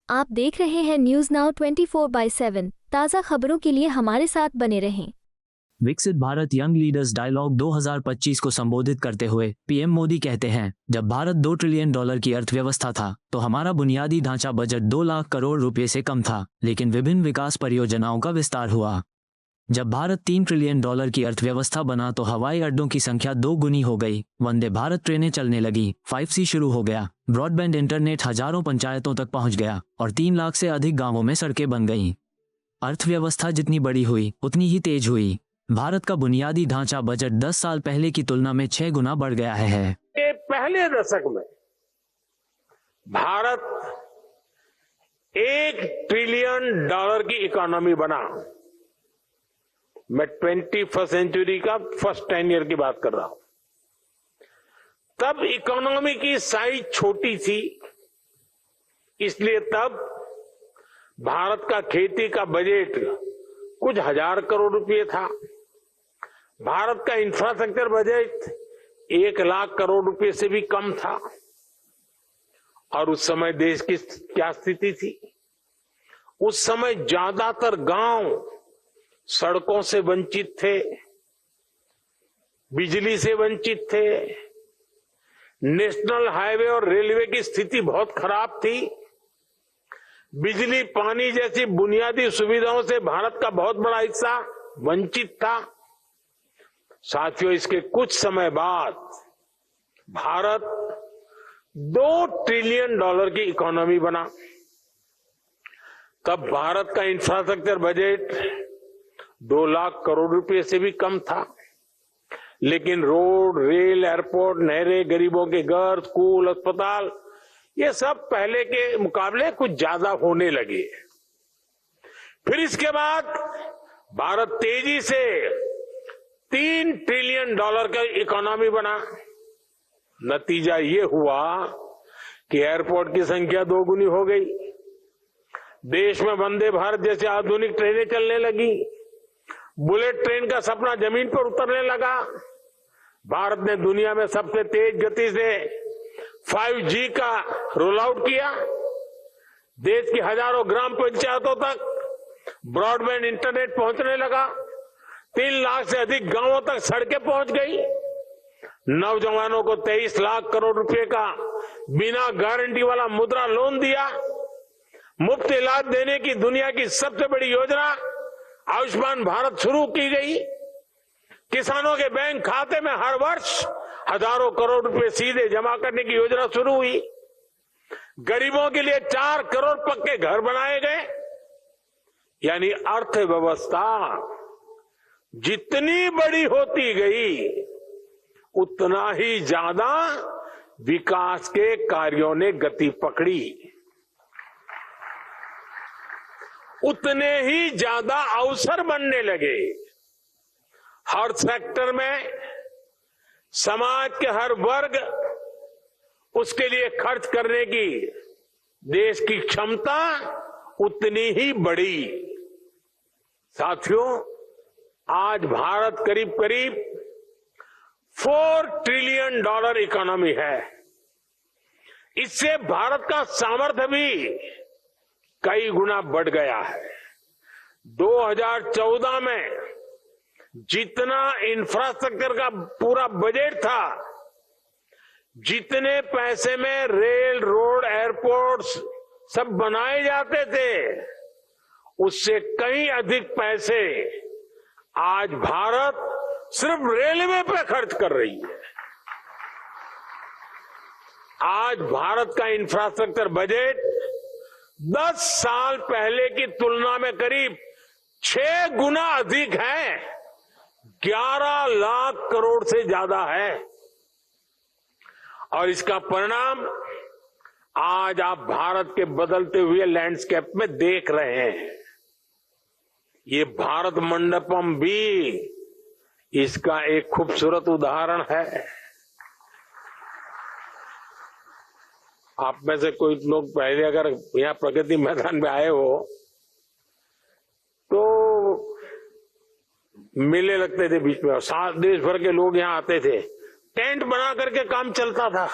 आप देख रहे हैं न्यूज नाउ 24/7। ताज़ा खबरों के लिए हमारे साथ बने रहें। विकसित भारत यंग लीडर्स डायलॉग 2025 को संबोधित करते हुए पीएम मोदी कहते हैं, जब भारत $2 ट्रिलियन की अर्थव्यवस्था था तो हमारा बुनियादी ढांचा बजट 2 लाख करोड़ रुपए से कम था, लेकिन विभिन्न विकास परियोजनाओं का विस्तार हुआ। जब भारत $3 ट्रिलियन की अर्थव्यवस्था बना तो हवाई अड्डों की संख्या 2 गुनी हो गई, वंदे भारत ट्रेनें चलने लगी, 5G शुरू हो गया, ब्रॉडबैंड इंटरनेट हजारों पंचायतों तक पहुंच गया और 3 लाख से अधिक गांवों में सड़कें बन गईं। अर्थव्यवस्था जितनी बड़ी हुई उतनी ही तेज हुई। भारत का बुनियादी ढांचा बजट 10 साल पहले की तुलना में 6 गुना बढ़ गया है। पहले दशक में भारत $1 ट्रिलियन की इकोनॉमी बना। मैं 21वीं सेंचुरी का फर्स्ट 10 ईयर की बात कर रहा हूं। तब इकोनॉमी की साइज छोटी थी, इसलिए तब भारत का खेती का बजट कुछ हजार करोड़ रुपए था। भारत का इंफ्रास्ट्रक्चर बजट 1 लाख करोड़ रुपए से भी कम था। और उस समय देश की क्या स्थिति थी? उस समय ज्यादातर गांव सड़कों से वंचित थे, बिजली से वंचित थे, नेशनल हाईवे और रेलवे की स्थिति बहुत खराब थी। बिजली, पानी जैसी बुनियादी सुविधाओं से भारत का बहुत बड़ा हिस्सा वंचित था। साथियों, इसके कुछ समय बाद भारत $2 ट्रिलियन की इकोनॉमी बना। तब भारत का इंफ्रास्ट्रक्चर बजट 2 लाख करोड़ रुपए से भी कम था, लेकिन रोड, रेल, एयरपोर्ट, नहरें, गरीबों के घर, स्कूल, अस्पताल, ये सब पहले के मुकाबले कुछ ज्यादा होने लगे। फिर इसके बाद भारत तेजी से $3 ट्रिलियन का इकोनॉमी बना। नतीजा ये हुआ कि एयरपोर्ट की संख्या 2 गुनी हो गई, देश में वंदे भारत जैसे आधुनिक ट्रेनें चलने लगी, बुलेट ट्रेन का सपना जमीन पर उतरने लगा। भारत ने दुनिया में सबसे तेज गति से 5G का रोल आउट किया। देश की हजारों ग्राम पंचायतों तक ब्रॉडबैंड इंटरनेट पहुंचने लगा। 3 लाख से अधिक गांवों तक सड़कें पहुंच गई। नौजवानों को 23 लाख करोड़ रुपए का बिना गारंटी वाला मुद्रा लोन दिया। मुफ्त इलाज देने की दुनिया की सबसे बड़ी योजना आयुष्मान भारत शुरू की गई। किसानों के बैंक खाते में हर वर्ष हजारों करोड़ रुपए सीधे जमा करने की योजना शुरू हुई। गरीबों के लिए 4 करोड़ पक्के घर बनाए गए। यानी अर्थव्यवस्था जितनी बड़ी होती गई, उतना ही ज्यादा विकास के कार्यों ने गति पकड़ी, उतने ही ज्यादा अवसर बनने लगे। हर सेक्टर में समाज के हर वर्ग उसके लिए खर्च करने की देश की क्षमता उतनी ही बढ़ी। साथियों, आज भारत करीब करीब $4 ट्रिलियन इकोनॉमी है। इससे भारत का सामर्थ्य भी कई गुना बढ़ गया है। 2014 में जितना इंफ्रास्ट्रक्चर का पूरा बजट था, जितने पैसे में रेल, रोड, एयरपोर्ट्स सब बनाए जाते थे, उससे कहीं अधिक पैसे आज भारत सिर्फ रेलवे पे खर्च कर रही है। आज भारत का इंफ्रास्ट्रक्चर बजट 10 साल पहले की तुलना में करीब 6 गुना अधिक है, 11 लाख करोड़ से ज्यादा है। और इसका परिणाम आज आप भारत के बदलते हुए लैंडस्केप में देख रहे हैं। ये भारत मंडपम भी इसका एक खूबसूरत उदाहरण है। आप में से कोई लोग पहले अगर यहाँ प्रगति मैदान में आए हो तो मेले लगते थे बीच में, और देश भर के लोग यहाँ आते थे, टेंट बना करके काम चलता था।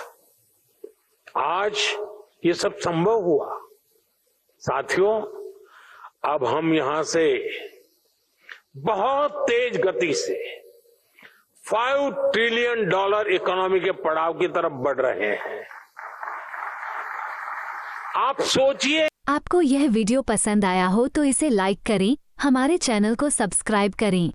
आज ये सब संभव हुआ। साथियों, अब हम यहां से बहुत तेज गति से $5 ट्रिलियन इकोनॉमी के पड़ाव की तरफ बढ़ रहे हैं। आप सोचिए। आपको यह वीडियो पसंद आया हो तो इसे लाइक करें, हमारे चैनल को सब्सक्राइब करें।